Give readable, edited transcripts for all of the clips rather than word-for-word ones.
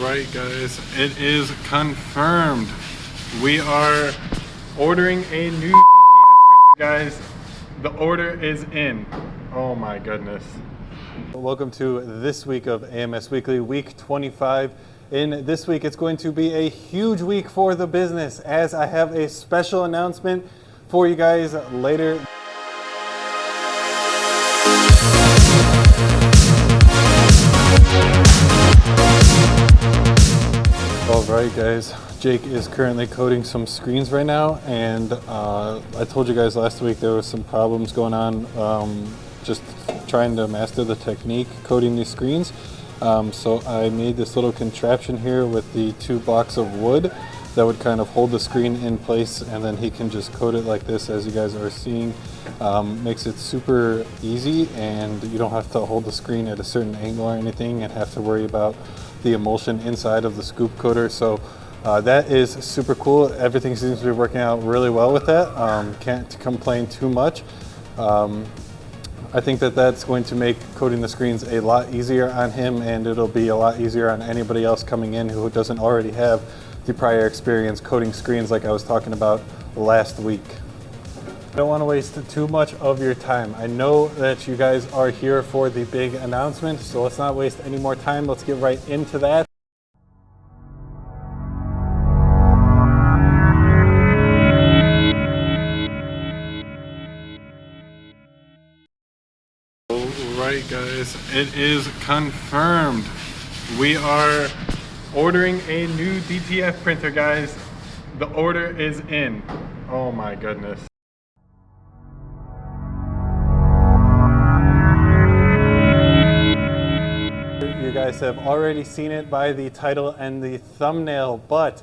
right, guys, it is confirmed. We are ordering a new DTF printer, guys. The order is in. Oh my goodness. Welcome to this week of AMS Weekly, week 25. In this week, it's going to be a huge week for the business, as I have a special announcement for you guys later. Alright guys, Jake is currently coding some screens right now, and I told you guys last week there was some problems going on just trying to master the technique coding these screens. So I made this little contraption here with the 2 blocks of wood that would kind of hold the screen in place, and then he can just code it like this, as you guys are seeing. Makes it super easy, and you don't have to hold the screen at a certain angle or anything and have to worry about the emulsion inside of the scoop coder. So that is super cool. Everything seems to be working out really well with that. Can't complain too much. I think that that's going to make coding the screens a lot easier on him, and it'll be a lot easier on anybody else coming in who doesn't already have the prior experience coding screens like I was talking about last week. I don't want to waste too much of your time. I know that you guys are here for the big announcement, so let's not waste any more time. Let's get right into that. Alright guys, it is confirmed. We are ordering a new DTF printer, guys. The order is in. Oh my goodness. You guys have already seen it by the title and the thumbnail, but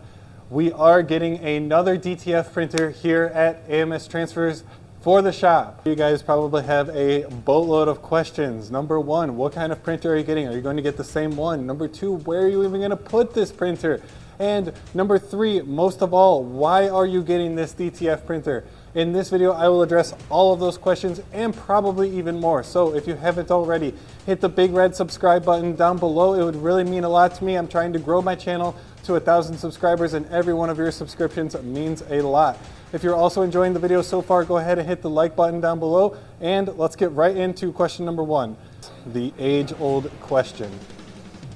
we are getting another DTF printer here at AMS Transfers for the shop. You guys probably have a boatload of questions. Number 1, what kind of printer are you getting? Are you going to get the same one? Number 2, where are you even going to put this printer? And number 3, most of all, why are you getting this DTF printer? In this video, I will address all of those questions and probably even more. So if you haven't already, hit the big red subscribe button down below. It would really mean a lot to me. I'm trying to grow my channel to 1,000 subscribers, and every one of your subscriptions means a lot. If you're also enjoying the video so far, go ahead and hit the like button down below, and let's get right into question number 1. The age-old question.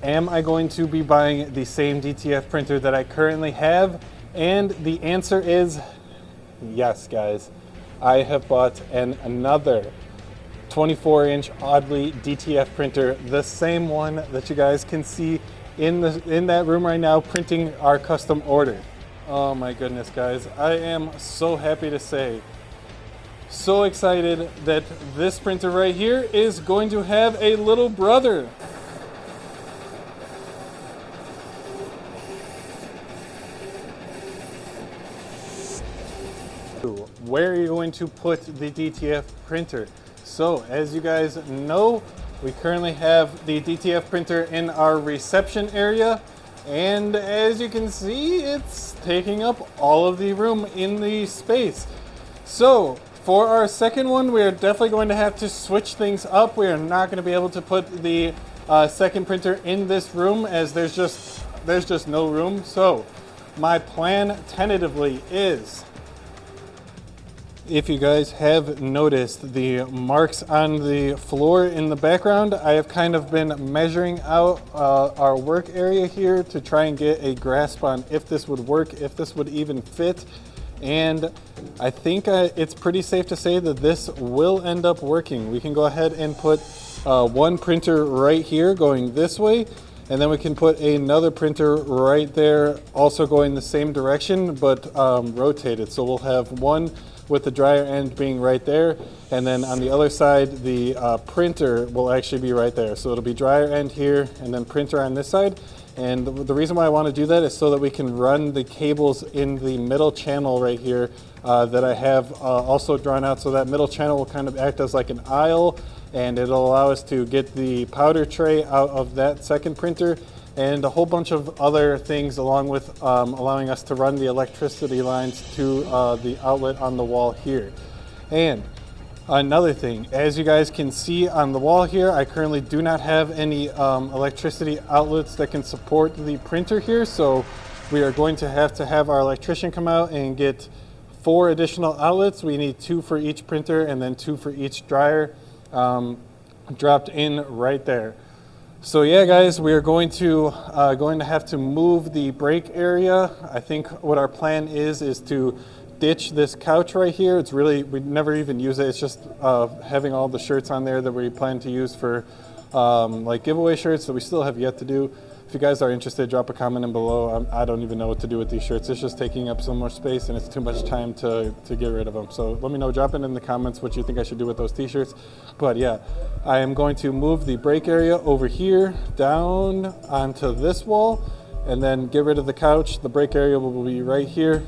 Am I going to be buying the same DTF printer that I currently have? And the answer is yes, guys. I have bought another 24-inch Oddly DTF printer, the same one that you guys can see in that room right now, printing our custom order. Oh my goodness, guys. I am so happy to say, so excited that this printer right here is going to have a little brother. Where are you going to put the DTF printer? So, as you guys know, we currently have the DTF printer in our reception area, and as you can see, it's taking up all of the room in the space. So, for our second one, we are definitely going to have to switch things up. We are not going to be able to put the second printer in this room, as there's just no room. So, my plan tentatively is, if you guys have noticed the marks on the floor in the background, I have kind of been measuring out our work area here to try and get a grasp on if this would work, if this would even fit. And I think it's pretty safe to say that this will end up working. We can go ahead and put one printer right here going this way, and then we can put another printer right there also going the same direction, but rotated. So we'll have one with the dryer end being right there, and then on the other side the printer will actually be right there. So it'll be dryer end here and then printer on this side. And the reason why I want to do that is so that we can run the cables in the middle channel right here that I have also drawn out. So that middle channel will kind of act as like an aisle, and it'll allow us to get the powder tray out of that second printer and a whole bunch of other things, along with allowing us to run the electricity lines to the outlet on the wall here. And Another thing, as you guys can see on the wall here, I currently do not have any electricity outlets that can support the printer here, so we are going to have our electrician come out and get 4 additional outlets. We need 2 for each printer and then 2 for each dryer dropped in right there. So yeah, guys, we are going to have to move the break area. I think what our plan is to ditch this couch right here. It's really, we never even use it. It's just having all the shirts on there that we plan to use for like giveaway shirts that we still have yet to do. If you guys are interested, drop a comment in below. I don't even know what to do with these shirts. It's just taking up so much space and it's too much time to get rid of them. So let me know, drop it in the comments what you think I should do with those t-shirts. But yeah, I am going to move the break area over here down onto this wall and then get rid of the couch. The break area will be right here.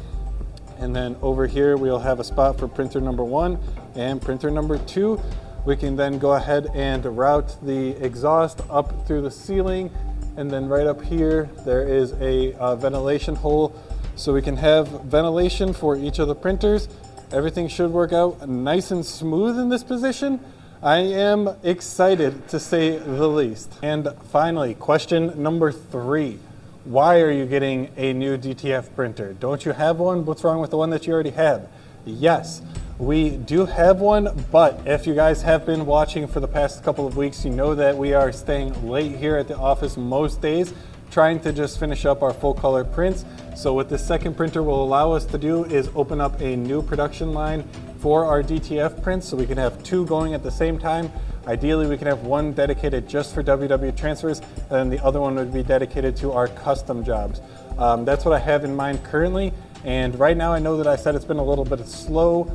And then over here, we'll have a spot for printer number 1 and printer number 2. We can then go ahead and route the exhaust up through the ceiling. And then right up here, there is a ventilation hole. So we can have ventilation for each of the printers. Everything should work out nice and smooth in this position. I am excited, to say the least. And finally, question number 3. Why are you getting a new DTF printer? Don't you have one? What's wrong with the one that you already have? Yes, we do have one, but if you guys have been watching for the past couple of weeks, you know that we are staying late here at the office most days, trying to just finish up our full color prints. So what this second printer will allow us to do is open up a new production line for our DTF prints, so we can have 2 going at the same time. Ideally, we can have 1 dedicated just for WW transfers, and then the other one would be dedicated to our custom jobs. That's what I have in mind currently. And right now, I know that I said it's been a little bit slow.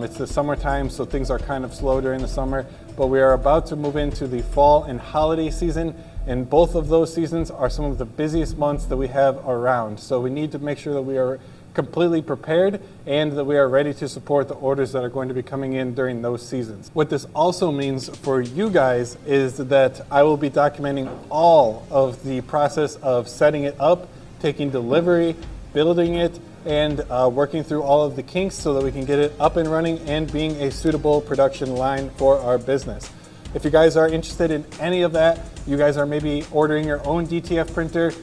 It's the summertime, so things are kind of slow during the summer, but we are about to move into the fall and holiday season. And both of those seasons are some of the busiest months that we have around. So we need to make sure that we are completely prepared and that we are ready to support the orders that are going to be coming in during those seasons. What this also means for you guys is that I will be documenting all of the process of setting it up, taking delivery, building it, and working through all of the kinks so that we can get it up and running and being a suitable production line for our business. If you guys are interested in any of that, you guys are maybe ordering your own DTF printer,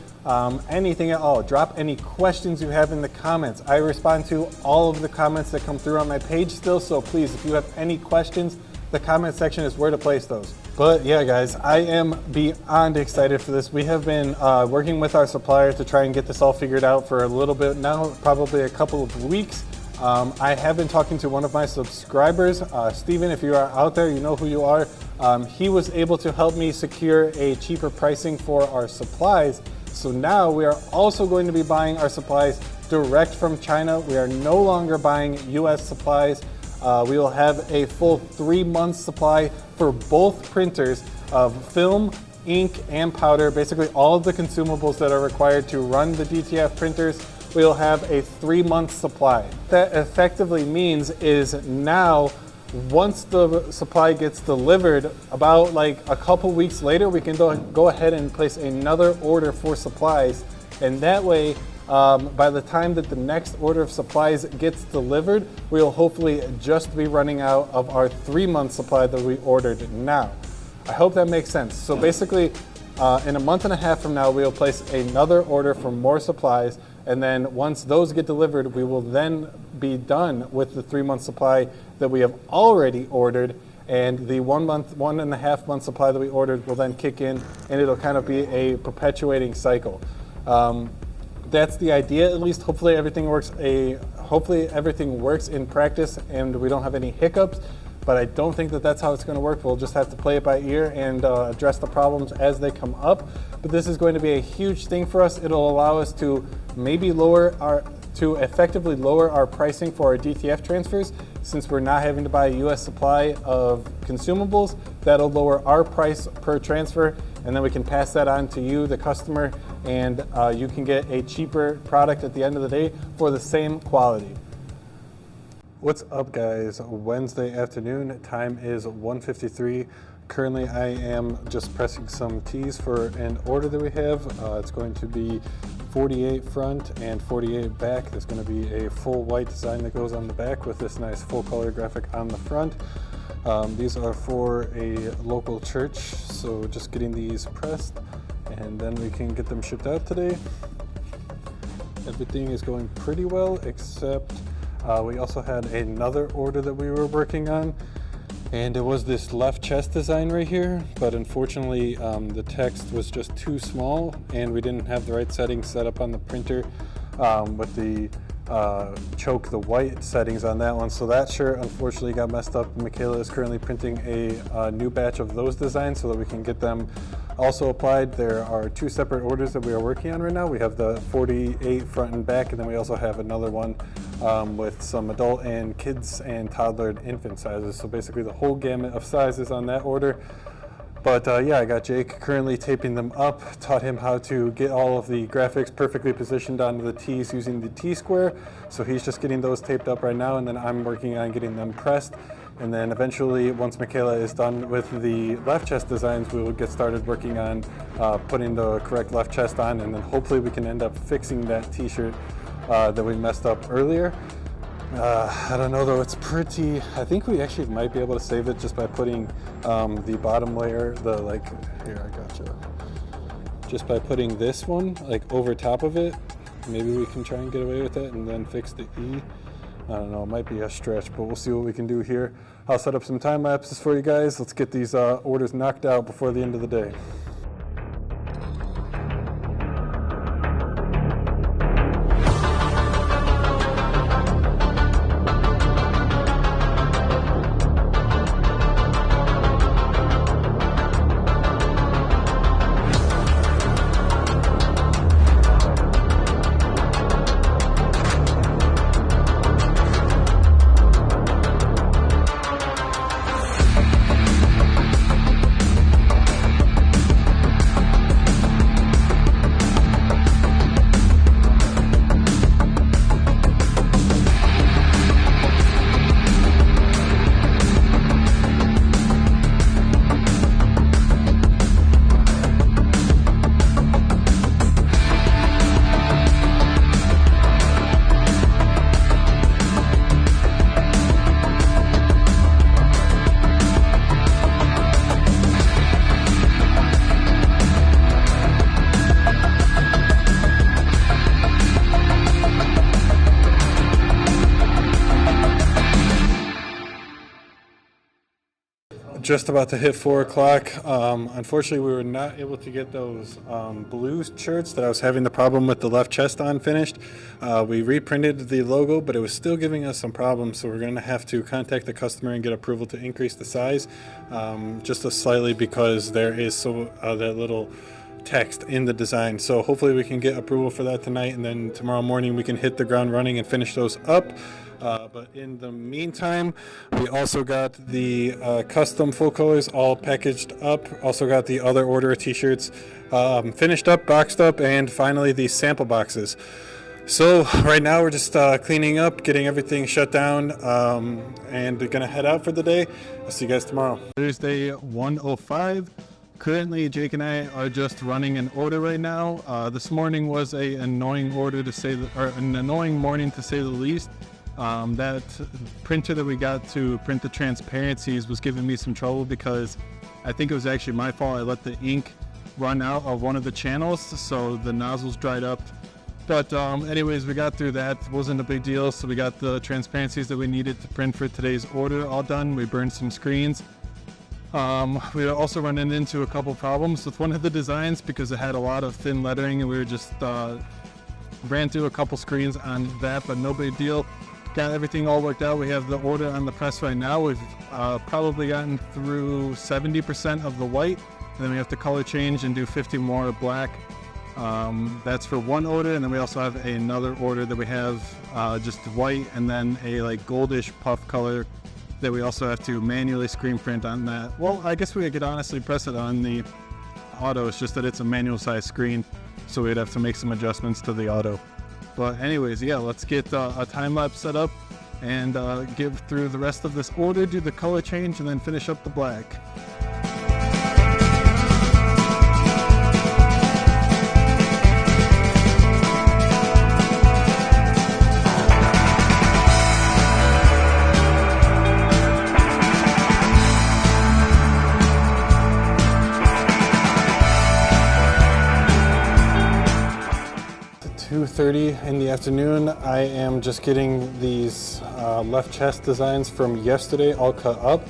anything at all, drop any questions you have in the comments. I respond to all of the comments that come through on my page still, so please, if you have any questions, the comment section is where to place those. But yeah, guys, I am beyond excited for this. We have been working with our supplier to try and get this all figured out for a little bit now, probably a couple of weeks. I have been talking to one of my subscribers, Steven, if you are out there, you know who you are. He was able to help me secure a cheaper pricing for our supplies. So now we are also going to be buying our supplies direct from China. We are no longer buying US supplies. We will have a full 3 months supply for both printers of film, ink, and powder, basically all of the consumables that are required to run the DTF printers. We'll have a 3 month supply. That effectively means is now, once the supply gets delivered, about like a couple weeks later, we can go ahead and place another order for supplies. And that way, by the time that the next order of supplies gets delivered, we'll hopefully just be running out of our 3 month supply that we ordered now. I hope that makes sense. So basically, in a month and a half from now, we'll place another order for more supplies. And then once those get delivered, we will then be done with the 3 month supply that we have already ordered. And the 1.5 month supply that we ordered will then kick in, and it'll kind of be a perpetuating cycle. That's the idea, at least. Hopefully everything works in practice and we don't have any hiccups. But I don't think that that's how it's going to work. We'll just have to play it by ear and address the problems as they come up. But this is going to be a huge thing for us. It'll allow us to maybe effectively lower our pricing for our DTF transfers, since we're not having to buy a US supply of consumables. That'll lower our price per transfer, and then we can pass that on to you, the customer, and you can get a cheaper product at the end of the day for the same quality. What's up, guys? Wednesday afternoon, time is 1:53. Currently I am just pressing some T's for an order that we have. It's going to be 48 front and 48 back. There's going to be a full white design that goes on the back with this nice full color graphic on the front. These are for a local church, so just getting these pressed and then we can get them shipped out today. Everything is going pretty well, except we also had another order that we were working on, and it was this left chest design right here, but unfortunately the text was just too small and we didn't have the right settings set up on the printer with the choke the white settings on that one, so that shirt unfortunately got messed up. Michaela is currently printing a new batch of those designs so that we can get them also applied. There are two separate orders that we are working on right now. We have the 48 front and back, and then we also have another one with some adult and kids and toddler and infant sizes, so basically the whole gamut of sizes on that order. But yeah, I got Jake currently taping them up, taught him how to get all of the graphics perfectly positioned onto the T's using the T-square. So he's just getting those taped up right now, and then I'm working on getting them pressed. And then eventually, once Michaela is done with the left chest designs, we will get started working on putting the correct left chest on, and then hopefully we can end up fixing that t-shirt that we messed up earlier. I don't know though, it's pretty, I think we actually might be able to save it just by putting the bottom layer, here, I gotcha. Just by putting this one over top of it, maybe we can try and get away with it and then fix the E. I don't know, it might be a stretch, but we'll see what we can do here. I'll set up some time lapses for you guys. Let's get these orders knocked out before the end of the day. Just about to hit 4 o'clock. Unfortunately, we were not able to get those blue shirts that I was having the problem with the left chest on finished. We reprinted the logo, but it was still giving us some problems, so we're going to have to contact the customer and get approval to increase the size just slightly, because there is that little text in the design. So hopefully we can get approval for that tonight, and then tomorrow morning we can hit the ground running and finish those up. But in the meantime, we also got the custom full colors all packaged up. Also got the other order of t-shirts finished up, boxed up, and finally the sample boxes. So right now we're just cleaning up, getting everything shut down, and we're gonna head out for the day. I'll see you guys tomorrow. Thursday 1:05. Currently, Jake and I are just running an order right now. This morning was an annoying order an annoying morning to say the least. That printer that we got to print the transparencies was giving me some trouble because I think it was actually my fault. I let the ink run out of one of the channels, so the nozzles dried up. But anyways, we got through that. It wasn't a big deal. So we got the transparencies that we needed to print for today's order all done. We burned some screens. We were also running into a couple problems with one of the designs because it had a lot of thin lettering, and we were just ran through a couple screens on that, but no big deal. Got everything all worked out. We have the order on the press right now. We've probably gotten through 70% of the white, and then we have to color change and do 50 more black. That's for one order, and then we also have another order that we have just white and then a goldish puff color that we also have to manually screen print on that. Well, I guess we could honestly press it on the auto. It's just that it's a manual size screen, so we'd have to make some adjustments to the auto. But anyways, yeah, let's get a time lapse set up and give through the rest of this order, do the color change, and then finish up the black. 2:30 in the afternoon. I am just getting these left chest designs from yesterday all cut up.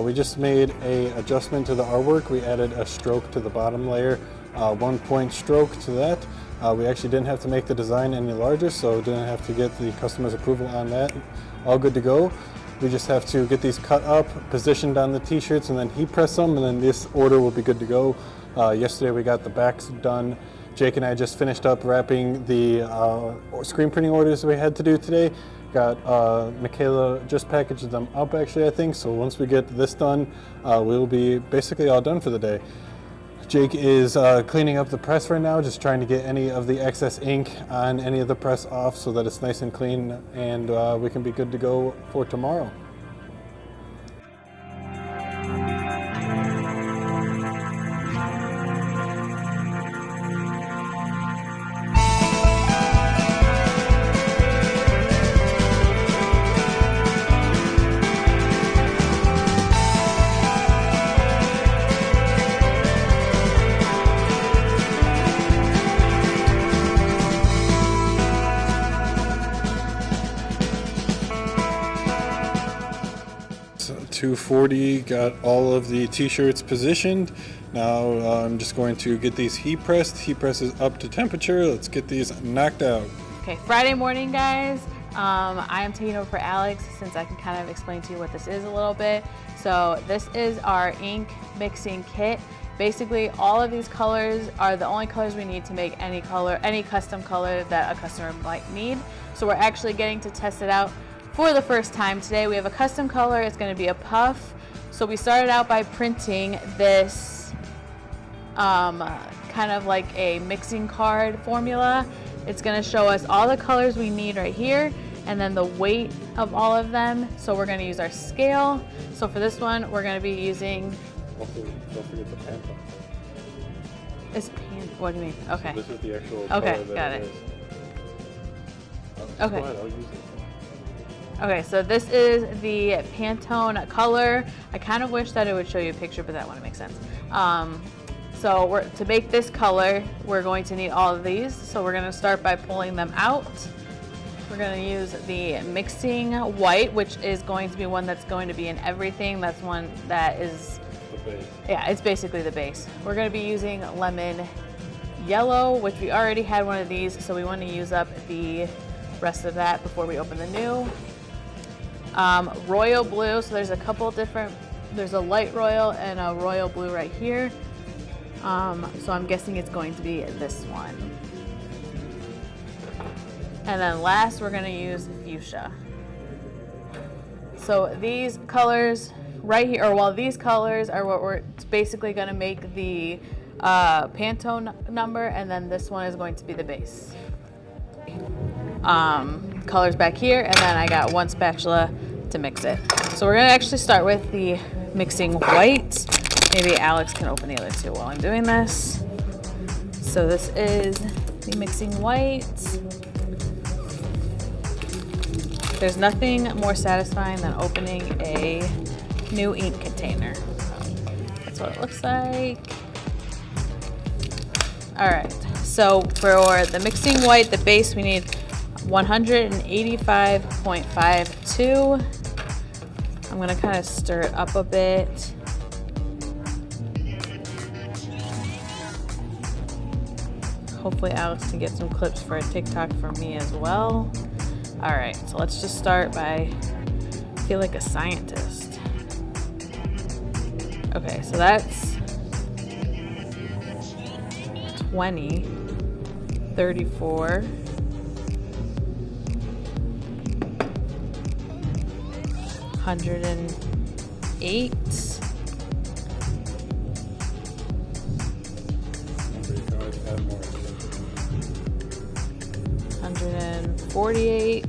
We just made a adjustment to the artwork. We added a stroke to the bottom layer, 1-point stroke to that. We actually didn't have to make the design any larger, so didn't have to get the customer's approval on that. All good to go. We just have to get these cut up, positioned on the t-shirts, and then heat press them, and then this order will be good to go. Yesterday we got the backs done. Jake and I just finished up wrapping the screen printing orders we had to do today. Got Michaela just packaged them up actually, I think. So once we get this done, we'll be basically all done for the day. Jake is cleaning up the press right now, just trying to get any of the excess ink on any of the press off so that it's nice and clean, and we can be good to go for tomorrow. So 240, got all of the t-shirts positioned. Now I'm just going to get these heat pressed. Heat press is up to temperature. Let's get these knocked out. Okay, Friday morning, guys. I am taking over for Alex since I can kind of explain to you what this is a little bit. So this is our ink mixing kit. Basically, all of these colors are the only colors we need to make any color, any custom color that a customer might need. So we're actually getting to test it out for the first time today. We have a custom color. It's going to be a puff. So we started out by printing this kind of like a mixing card formula. It's going to show us all the colors we need right here and then the weight of all of them. So we're going to use our scale. So for this one, we're going to be using... Also, don't forget the Pantone. It's what do you mean? Okay. So this is the actual okay, color that got it. is. Okay. Go ahead, I'll use it. Okay, so this is the Pantone color. I kind of wish that it would show you a picture, but that wouldn't make sense. So to make this color, we're going to need all of these. So we're going to start by pulling them out. We're going to use the mixing white, which is going to be one that's going to be in everything. That's one that is, The base. yeah, it's basically the base. We're going to be using lemon yellow, which we already had one of these, so we want to use up the rest of that before we open the new. Royal blue, so there's a couple different, there's a light royal and a royal blue right here. So I'm guessing it's going to be this one. And then last, we're going to use fuchsia. So these colors right here, or well, these colors are what we're basically going to make the Pantone number, and then this one is going to be the base. Colors back here, and then I got one spatula to mix it. So we're going to actually start with the mixing white. Maybe Alex can open the other two while I'm doing this. So this is the mixing white. There's nothing more satisfying than opening a new ink container. That's what it looks like. All right, so for the mixing white, the base, we need 185.52. I'm gonna kind of stir it up a bit. Hopefully Alex can get some clips for a TikTok for me as well. All right, so let's just start by, I feel like a scientist. Okay, so that's 20, 34, 108, 148,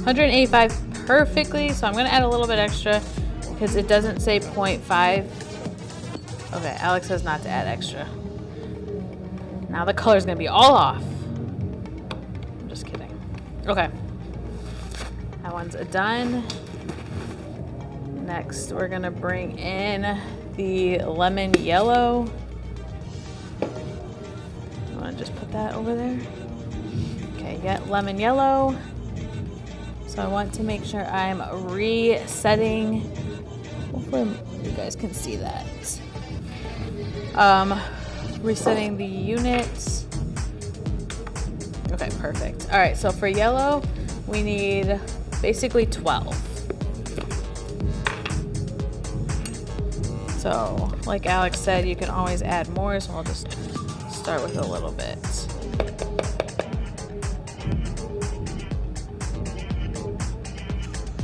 185 perfectly, so I'm going to add a little bit extra because it doesn't say 0.5. Okay, Alex says not to add extra. Now the color's going to be all off. I'm just kidding. Okay, that one's done. Next, we're going to bring in the lemon yellow. want to just put that over there? Okay, get lemon yellow. So I want to make sure I'm resetting. Hopefully you guys can see that. Resetting the units. Okay, perfect. All right, so for yellow, we need basically 12. So, like Alex said, you can always add more, so I'll just start with a little bit.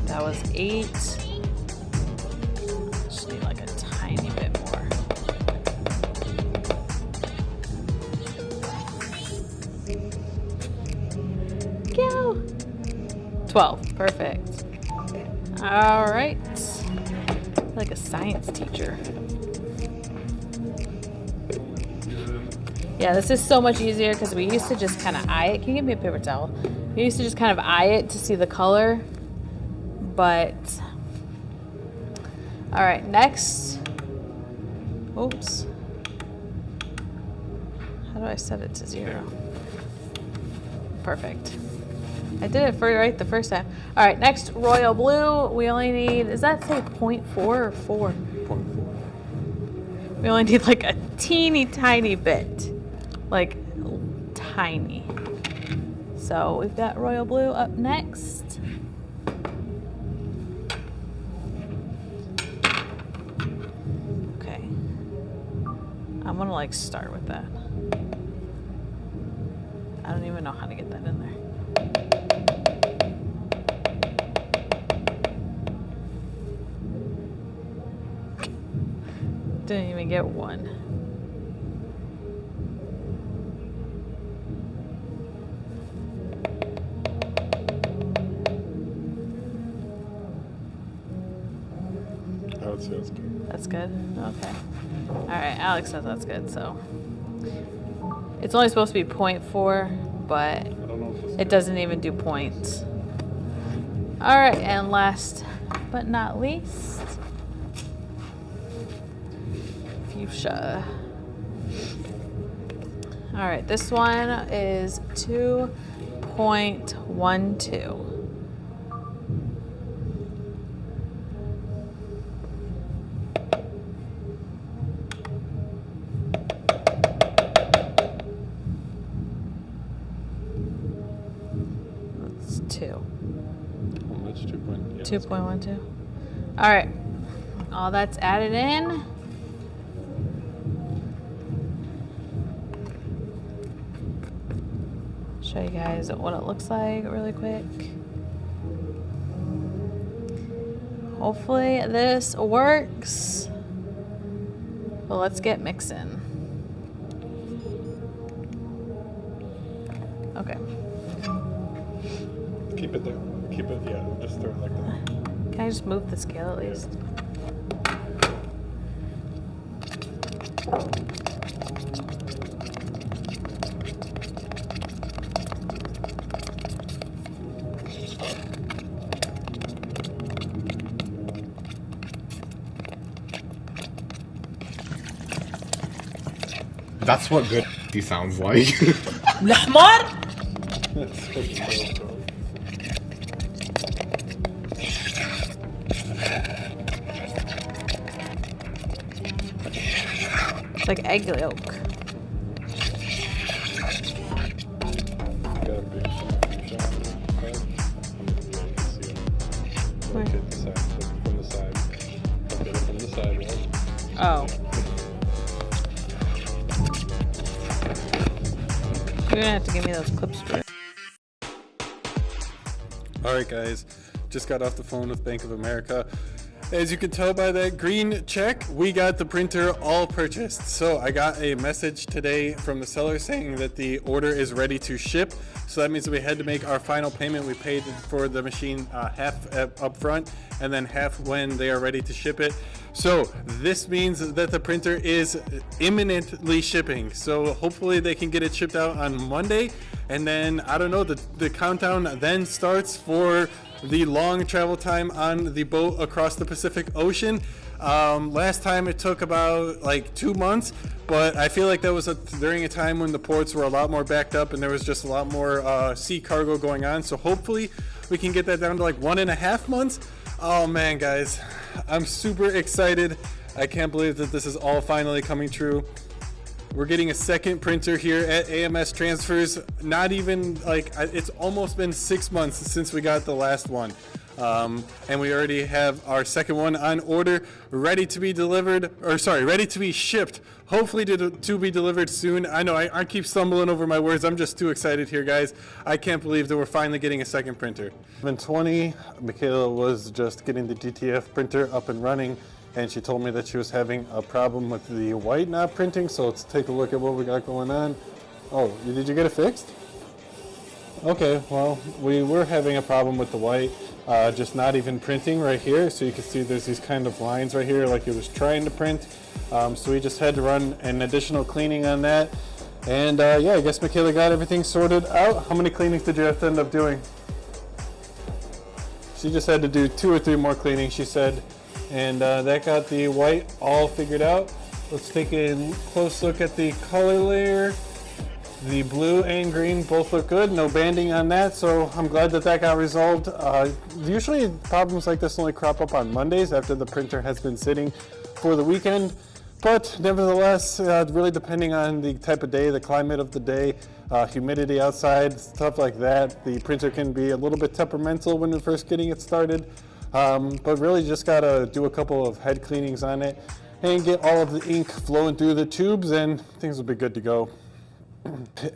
That was 8. Just need like a tiny bit more. Go! 12, perfect. All right. Like a science teacher. Yeah, this is so much easier because we used to just kind of eye it. Can you give me a paper towel? We used to just kind of eye it to see the color. But, all right, next. Oops. How do I set it to 0? Perfect. I did it right the first time. All right, next, royal blue. We only need, does that say 0.4 or 4? 0.4. We only need like a teeny tiny bit. Like, tiny. So we've got royal blue up next. Okay. I'm gonna like start with that. I don't even know how to get that in there. Didn't even get one. I would say that's good. That's good? Okay. All right, Alex says that's good, so. It's only supposed to be 0.4, but I don't know if it doesn't even do points. All right, and last but not least, fuchsia. All right, this one is 2.12. That's 2. That's 2.12. 2.12. All right, all that's added in. Show you guys what it looks like really quick. Hopefully this works. Well, let's get mixing. Okay. Keep it there. Keep it, yeah, just throw it like that. Can I just move the scale at least? That's what good sounds like. الحمار. It's like egg yolk. Oh. You're gonna have to give me those clips for it. All right, guys, just got off the phone with Bank of America. As you can tell by that green check, we got the printer all purchased. So I got a message today from the seller saying that the order is ready to ship. So that means that we had to make our final payment. We paid for the machine half up front and then half when they are ready to ship it. So this means that the printer is imminently shipping. So hopefully they can get it shipped out on Monday. And then, I don't know, the countdown then starts for the long travel time on the boat across the Pacific Ocean. Last time it took about like 2 months, but I feel like that was during a time when the ports were a lot more backed up and there was just a lot more sea cargo going on. So hopefully we can get that down to like 1.5 months. Oh man, guys, I'm super excited. I can't believe that this is all finally coming true. We're getting a second printer here at AMS Transfers. Not even like, it's almost been 6 months since we got the last one. And we already have our second one on order, ready to be delivered, or sorry, ready to be shipped, hopefully to be delivered soon. I know I keep stumbling over my words. I'm just too excited here, guys. I can't believe that we're finally getting a second printer. In 20, Michaela was just getting the DTF printer up and running, and she told me that she was having a problem with the white not printing. So let's take a look at what we got going on. Oh, did you get it fixed? Okay, well, we were having a problem with the white, just not even printing right here. So you can see there's these kind of lines right here like it was trying to print. So we just had to run an additional cleaning on that. And yeah, I guess Michaela got everything sorted out. How many cleanings did you have to end up doing? She just had to do 2 or 3 more cleanings, she said. And that got the white all figured out. Let's take a close look at the color layer. The blue and green both look good, no banding on that, so I'm glad that that got resolved. Usually problems like this only crop up on Mondays after the printer has been sitting for the weekend, but nevertheless, really depending on the type of day, the climate of the day, humidity outside, stuff like that, the printer can be a little bit temperamental when we're first getting it started, but really just gotta do a couple of head cleanings on it and get all of the ink flowing through the tubes and things will be good to go.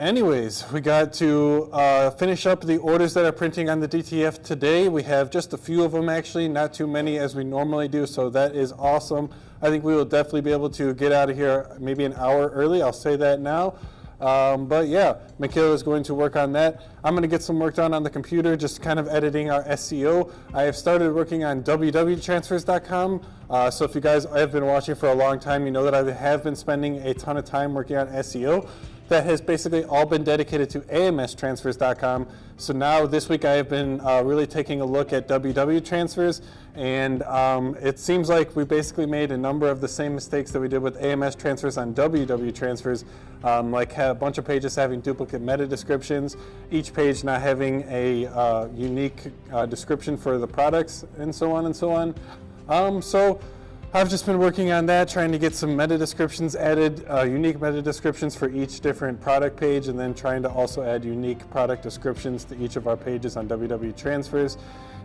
Anyways, we got to finish up the orders that are printing on the DTF today. We have just a few of them actually, not too many as we normally do, so that is awesome. I think we will definitely be able to get out of here maybe an hour early, I'll say that now. But yeah, Michaela is going to work on that. I'm going to get some work done on the computer, just kind of editing our SEO. I have started working on www.transfers.com. So if you guys have been watching for a long time, you know that I have been spending a ton of time working on SEO. That has basically all been dedicated to amstransfers.com. So now this week I have been really taking a look at WW Transfers, and it seems like we basically made a number of the same mistakes that we did with AMS Transfers on WW Transfers, like a bunch of pages having duplicate meta descriptions, each page not having a unique description for the products, and so on and so on. So I've just been working on that, trying to get some meta descriptions added, unique meta descriptions for each different product page, and then trying to also add unique product descriptions to each of our pages on WW Transfers,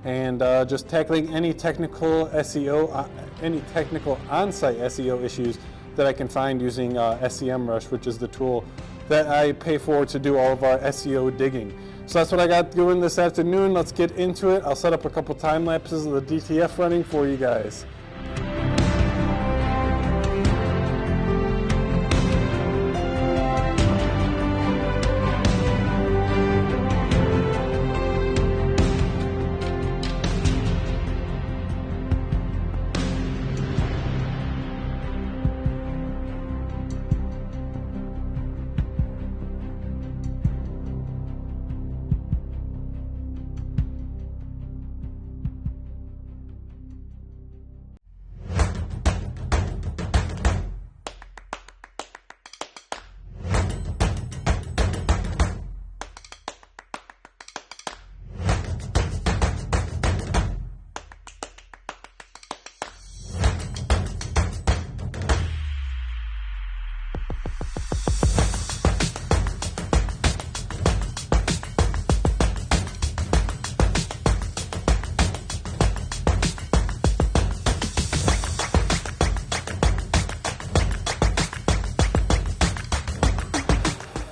and just tackling any technical SEO, any technical on-site SEO issues that I can find using SEMrush, which is the tool that I pay for to do all of our SEO digging. So that's what I got doing this afternoon. Let's get into it. I'll set up a couple time lapses of the DTF running for you guys.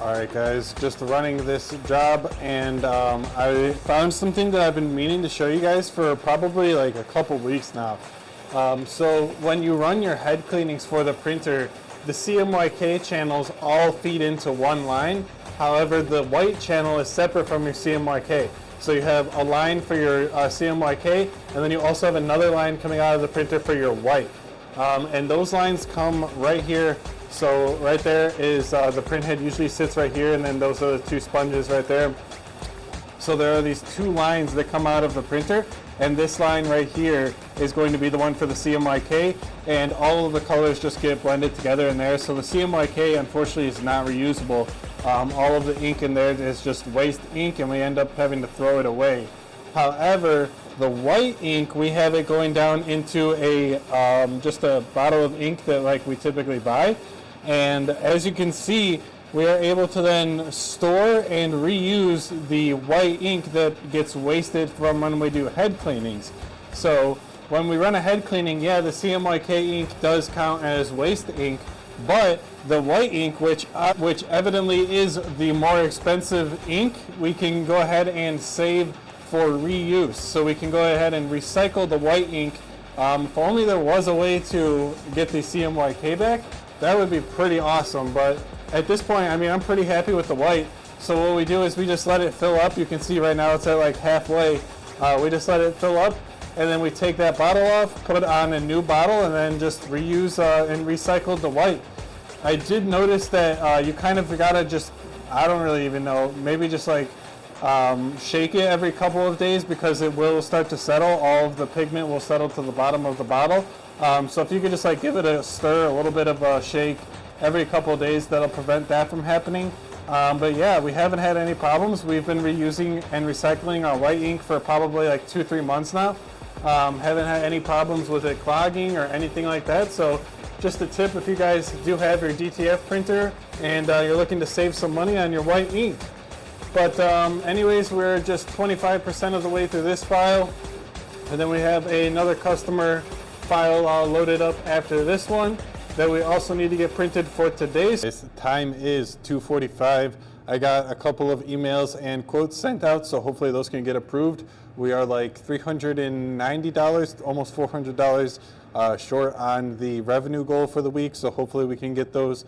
Alright guys, just running this job, and I found something that I've been meaning to show you guys for probably like a couple weeks now. So when you run your head cleanings for the printer, the CMYK channels all feed into one line. However, the white channel is separate from your CMYK. So you have a line for your CMYK, and then you also have another line coming out of the printer for your white. And those lines come right here. So right there is the print head usually sits right here, and then those are the two sponges right there. So there are these two lines that come out of the printer, and this line right here is going to be the one for the CMYK, and all of the colors just get blended together in there. So the CMYK unfortunately is not reusable. All of the ink in there is just waste ink, and we end up having to throw it away. However, the white ink, we have it going down into a just a bottle of ink that like we typically buy, and as you can see, we are able to then store and reuse the white ink that gets wasted from when we do head cleanings. So when we run a head cleaning, yeah, the CMYK ink does count as waste ink, but the white ink, which evidently is the more expensive ink, we can go ahead and save for reuse. So we can go ahead and recycle the white ink. If only there was a way to get the CMYK back, that would be pretty awesome. But at this point, I mean, I'm pretty happy with the white. So what we do is we just let it fill up. You can see right now it's at like halfway. We just let it fill up, and then we take that bottle off, put it on a new bottle, and then just reuse and recycle the white. I did notice that you kind of gotta just, I don't really even know, maybe just like shake it every couple of days, because it will start to settle. All of the pigment will settle to the bottom of the bottle. So if you could just like give it a stir, a little bit of a shake every couple of days, that'll prevent that from happening. But yeah, we haven't had any problems. We've been reusing and recycling our white ink for probably like 2-3 months now. Haven't had any problems with it clogging or anything like that. So just a tip, if you guys do have your DTF printer and you're looking to save some money on your white ink. But anyways, we're just 25% of the way through this file, and then we have another customer file loaded up after this one that we also need to get printed for today. The time is 2:45. I got a couple of emails and quotes sent out, so hopefully those can get approved. We are like $390, almost $400 short on the revenue goal for the week, so hopefully we can get those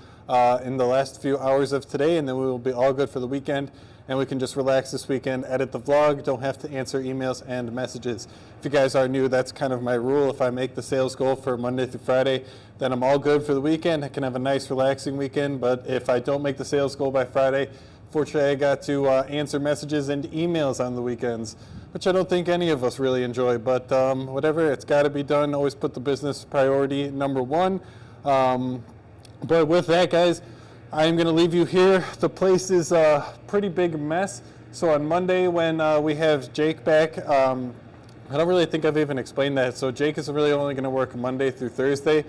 in the last few hours of today, and then we will be all good for the weekend, and we can just relax this weekend, edit the vlog, don't have to answer emails and messages. If you guys are new, that's kind of my rule. If I make the sales goal for Monday through Friday, then I'm all good for the weekend. I can have a nice relaxing weekend. But if I don't make the sales goal by Friday, fortunately I got to answer messages and emails on the weekends, which I don't think any of us really enjoy. But whatever, it's got to be done. Always put the business priority number one. But with that, guys, I'm going to leave you here. The place is a pretty big mess. So on Monday when we have Jake back, I don't really think I've even explained that. So Jake is really only going to work Monday through Thursday.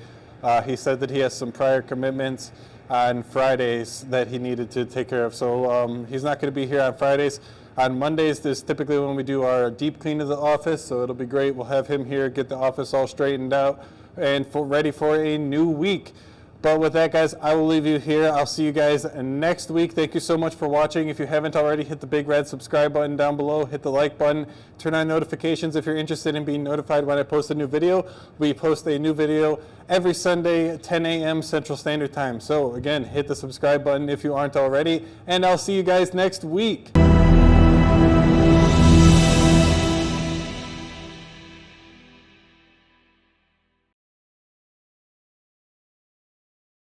He said that he has some prior commitments on Fridays that he needed to take care of. So he's not going to be here on Fridays. On Mondays, there's typically when we do our deep clean of the office, so it'll be great. We'll have him here, get the office all straightened out and ready for a new week. But with that, guys, I will leave you here. I'll see you guys next week. Thank you so much for watching. If you haven't already, hit the big red subscribe button down below. Hit the like button. Turn on notifications if you're interested in being notified when I post a new video. We post a new video every Sunday at 10 a.m. Central Standard Time. So, again, hit the subscribe button if you aren't already. And I'll see you guys next week.